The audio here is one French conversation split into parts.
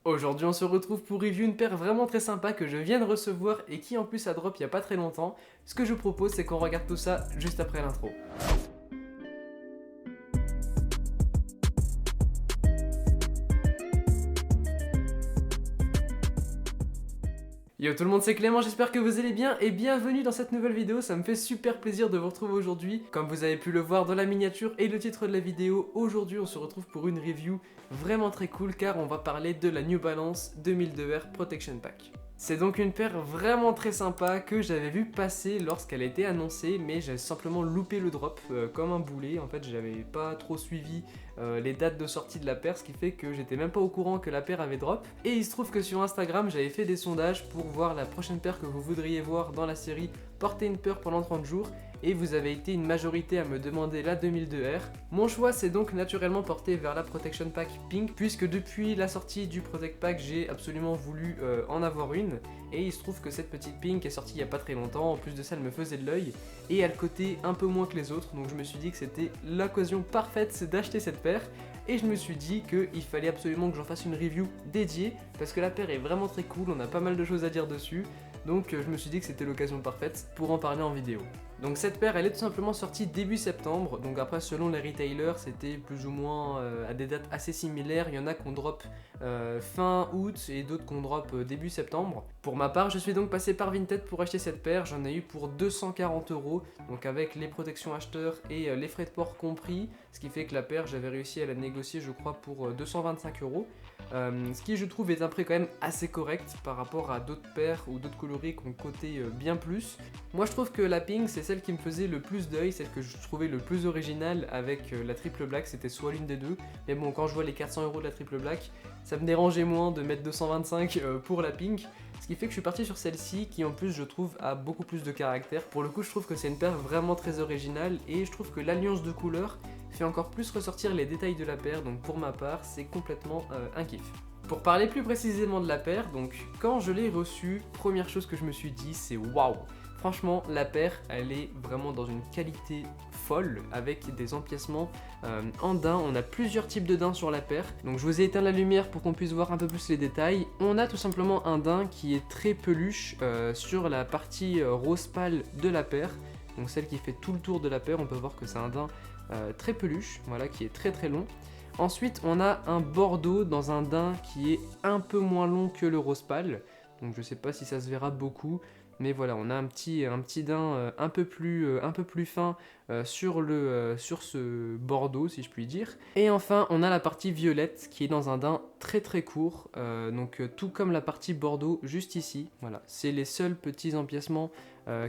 Aujourd'hui on se retrouve pour review une paire vraiment très sympa que je viens de recevoir et qui en plus a drop il y a pas très longtemps. Ce que je propose c'est qu'on regarde tout ça juste après l'intro. Yo tout le monde, c'est Clément, j'espère que vous allez bien et bienvenue dans cette nouvelle vidéo. Ça me fait super plaisir de vous retrouver aujourd'hui. Comme vous avez pu le voir dans la miniature et le titre de la vidéo, aujourd'hui on se retrouve pour une review vraiment très cool car on va parler de la New Balance 2002R Protection Pack. C'est donc une paire vraiment très sympa que j'avais vu passer lorsqu'elle a été annoncée, mais j'avais simplement loupé le drop comme un boulet. En fait, j'avais pas trop suivi les dates de sortie de la paire, ce qui fait que j'étais même pas au courant que la paire avait drop. Et il se trouve que sur Instagram, j'avais fait des sondages pour voir la prochaine paire que vous voudriez voir dans la série Porter une paire pendant 30 jours. Et vous avez été une majorité à me demander la 2002R. Mon choix s'est donc naturellement porté vers la Protection Pack Pink, puisque depuis la sortie du Protect Pack, j'ai absolument voulu en avoir une. Et il se trouve que cette petite Pink est sortie il n'y a pas très longtemps, en plus de ça elle me faisait de l'œil, et elle cotait un peu moins que les autres, donc je me suis dit que c'était l'occasion parfaite d'acheter cette paire. Et je me suis dit qu'il fallait absolument que j'en fasse une review dédiée, parce que la paire est vraiment très cool, on a pas mal de choses à dire dessus. Donc je me suis dit que c'était l'occasion parfaite pour en parler en vidéo. Donc cette paire elle est tout simplement sortie début septembre, donc après selon les retailers c'était plus ou moins à des dates assez similaires, il y en a qu'on drop fin août et d'autres qu'on drop début septembre. Pour ma part je suis donc passé par Vinted pour acheter cette paire, j'en ai eu pour 240€, donc avec les protections acheteurs et les frais de port compris, ce qui fait que la paire j'avais réussi à la négocier je crois pour 225€. Ce qui je trouve est un prix quand même assez correct par rapport à d'autres paires ou d'autres coloris qui ont coté bien plus. Moi je trouve que la Pink c'est celle qui me faisait le plus d'œil, celle que je trouvais le plus originale avec la triple black, c'était soit l'une des deux. Mais bon, quand je vois les 400€ de la triple black, ça me dérangeait moins de mettre 225 pour la Pink. Ce qui fait que je suis parti sur celle-ci qui en plus je trouve a beaucoup plus de caractère. Pour le coup je trouve que c'est une paire vraiment très originale et je trouve que l'alliance de couleurs fait encore plus ressortir les détails de la paire, donc pour ma part c'est complètement un kiff. Pour parler plus précisément de la paire, donc quand je l'ai reçue, première chose que je me suis dit c'est waouh. Franchement la paire elle est vraiment dans une qualité folle avec des empiècements en daim. On a plusieurs types de daim sur la paire, donc je vous ai éteint la lumière pour qu'on puisse voir un peu plus les détails. On a tout simplement un daim qui est très peluche sur la partie rose pâle de la paire, donc celle qui fait tout le tour de la paire. On peut voir que c'est un daim très peluche, voilà, qui est très très long. Ensuite on a un bordeaux dans un daim qui est un peu moins long que le rose pâle, donc je sais pas si ça se verra beaucoup, mais voilà, on a un petit daim un peu plus fin sur ce bordeaux si je puis dire. Et enfin on a la partie violette qui est dans un daim très très court, donc tout comme la partie bordeaux juste ici, voilà, c'est les seuls petits empiècements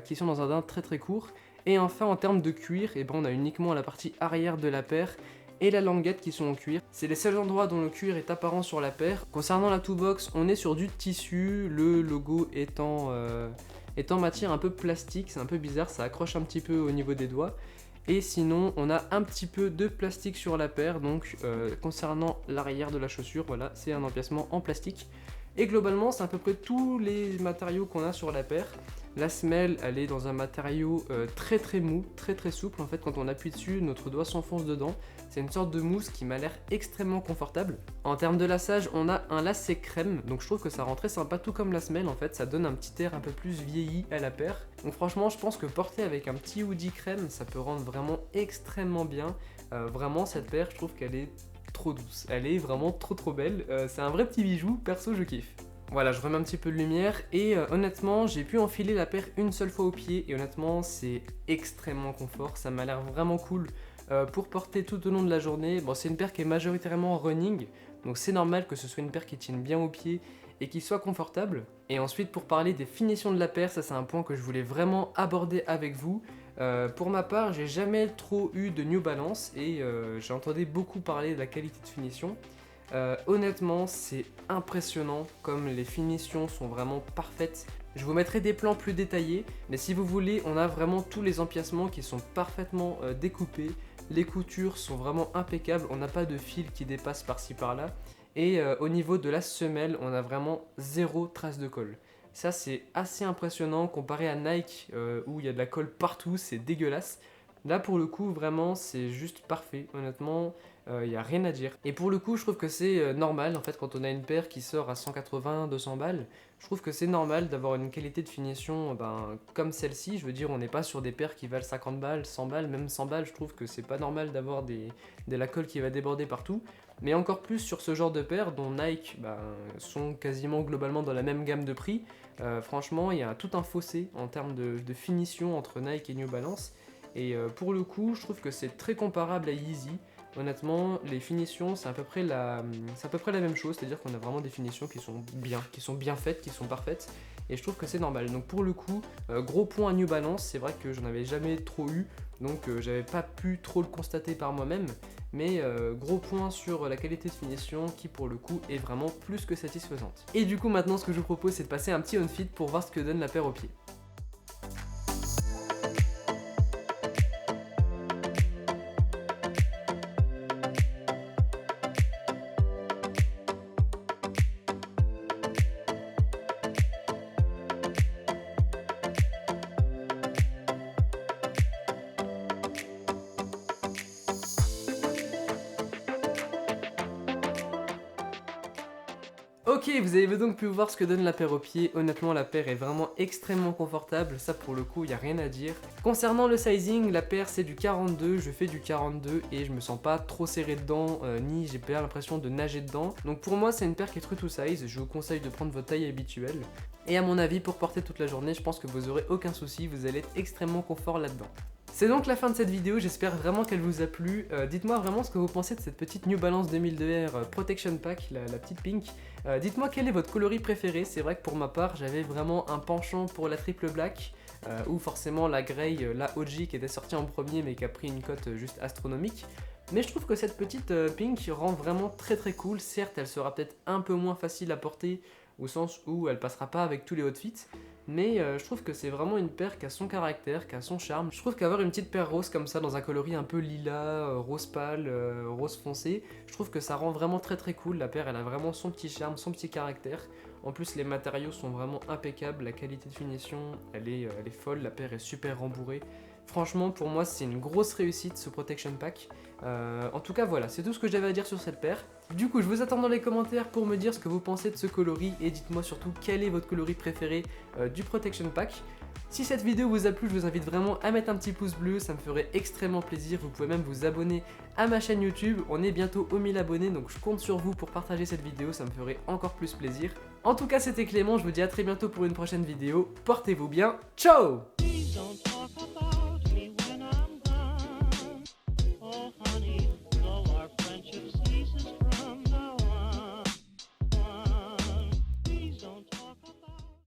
qui sont dans un daim très très court. Et enfin en termes de cuir, et ben, on a uniquement la partie arrière de la paire et la languette qui sont en cuir. C'est les seuls endroits dont le cuir est apparent sur la paire. Concernant la toolbox, on est sur du tissu, le logo étant matière un peu plastique, c'est un peu bizarre, ça accroche un petit peu au niveau des doigts. Et sinon, on a un petit peu de plastique sur la paire, donc concernant l'arrière de la chaussure, voilà, c'est un empiècement en plastique. Et globalement, c'est à peu près tous les matériaux qu'on a sur la paire. La semelle, elle est dans un matériau très très mou, très très souple. En fait, quand on appuie dessus, notre doigt s'enfonce dedans. C'est une sorte de mousse qui m'a l'air extrêmement confortable. En termes de lassage, on a un lacet crème. Donc je trouve que ça rend très sympa, tout comme la semelle. En fait, ça donne un petit air un peu plus vieilli à la paire. Donc franchement, je pense que porter avec un petit hoodie crème, ça peut rendre vraiment extrêmement bien. Vraiment, cette paire, je trouve qu'elle est trop douce. Elle est vraiment trop trop belle. C'est un vrai petit bijou. Perso, je kiffe. Voilà, je remets un petit peu de lumière et honnêtement j'ai pu enfiler la paire une seule fois au pied et honnêtement c'est extrêmement confort, ça m'a l'air vraiment cool pour porter tout au long de la journée. Bon, c'est une paire qui est majoritairement running, donc c'est normal que ce soit une paire qui tienne bien au pied et qui soit confortable. Et ensuite pour parler des finitions de la paire, ça c'est un point que je voulais vraiment aborder avec vous. Pour ma part j'ai jamais trop eu de New Balance et j'ai entendu beaucoup parler de la qualité de finition. Honnêtement c'est impressionnant comme les finitions sont vraiment parfaites. Je vous mettrai des plans plus détaillés, mais si vous voulez on a vraiment tous les empiècements qui sont parfaitement découpés. Les coutures sont vraiment impeccables, on n'a pas de fil qui dépasse par-ci par-là. Et au niveau de la semelle on a vraiment zéro trace de colle. Ça c'est assez impressionnant comparé à Nike où il y a de la colle partout, c'est dégueulasse. Là pour le coup vraiment c'est juste parfait, honnêtement. il n'y a rien à dire. Et pour le coup, je trouve que c'est normal, en fait, quand on a une paire qui sort à 180, 200 balles, je trouve que c'est normal d'avoir une qualité de finition comme celle-ci. Je veux dire, on n'est pas sur des paires qui valent 50 balles, 100 balles, même 100 balles, je trouve que c'est pas normal d'avoir de la colle qui va déborder partout. Mais encore plus sur ce genre de paires dont Nike sont quasiment globalement dans la même gamme de prix. Franchement, il y a tout un fossé en termes de finition entre Nike et New Balance. Et pour le coup, je trouve que c'est très comparable à Yeezy. Honnêtement, les finitions, c'est à peu près la même chose, c'est-à-dire qu'on a vraiment des finitions qui sont bien faites, qui sont parfaites, et je trouve que c'est normal. Donc pour le coup, gros point à New Balance, c'est vrai que j'en avais jamais trop eu, donc j'avais pas pu trop le constater par moi-même, mais gros point sur la qualité de finition qui pour le coup est vraiment plus que satisfaisante. Et du coup maintenant, ce que je vous propose, c'est de passer un petit on-fit pour voir ce que donne la paire au pied. Ok, vous avez donc pu voir ce que donne la paire au pied. Honnêtement, la paire est vraiment extrêmement confortable, ça pour le coup, il n'y a rien à dire. Concernant le sizing, la paire c'est du 42, je fais du 42 et je me sens pas trop serré dedans, ni j'ai pas l'impression de nager dedans. Donc pour moi, c'est une paire qui est true to size, je vous conseille de prendre votre taille habituelle. Et à mon avis, pour porter toute la journée, je pense que vous aurez aucun souci, vous allez être extrêmement confort là-dedans. C'est donc la fin de cette vidéo, j'espère vraiment qu'elle vous a plu. Dites-moi vraiment ce que vous pensez de cette petite New Balance 2002R Protection Pack, la petite pink. Dites-moi quel est votre coloris préféré. C'est vrai que pour ma part, j'avais vraiment un penchant pour la triple black, ou forcément la grey, la OG qui était sortie en premier mais qui a pris une cote juste astronomique. Mais je trouve que cette petite pink rend vraiment très cool. Certes, elle sera peut-être un peu moins facile à porter, au sens où elle passera pas avec tous les outfits. Mais je trouve que c'est vraiment une paire qui a son caractère, qui a son charme. Je trouve qu'avoir une petite paire rose comme ça dans un coloris un peu lilas, rose pâle, rose foncé, je trouve que ça rend vraiment très cool. La paire elle a vraiment son petit charme, son petit caractère. En plus les matériaux sont vraiment impeccables, la qualité de finition elle est folle, la paire est super rembourrée. Franchement pour moi c'est une grosse réussite ce Protection Pack. En tout cas voilà, c'est tout ce que j'avais à dire sur cette paire. Du coup je vous attends dans les commentaires pour me dire ce que vous pensez de ce coloris et dites-moi surtout quel est votre coloris préféré du Protection Pack. Si cette vidéo vous a plu, je vous invite vraiment à mettre un petit pouce bleu, ça me ferait extrêmement plaisir. Vous pouvez même vous abonner à ma chaîne YouTube, on est bientôt aux 1000 abonnés donc je compte sur vous pour partager cette vidéo, ça me ferait encore plus plaisir. En tout cas c'était Clément, je vous dis à très bientôt pour une prochaine vidéo, portez-vous bien, ciao!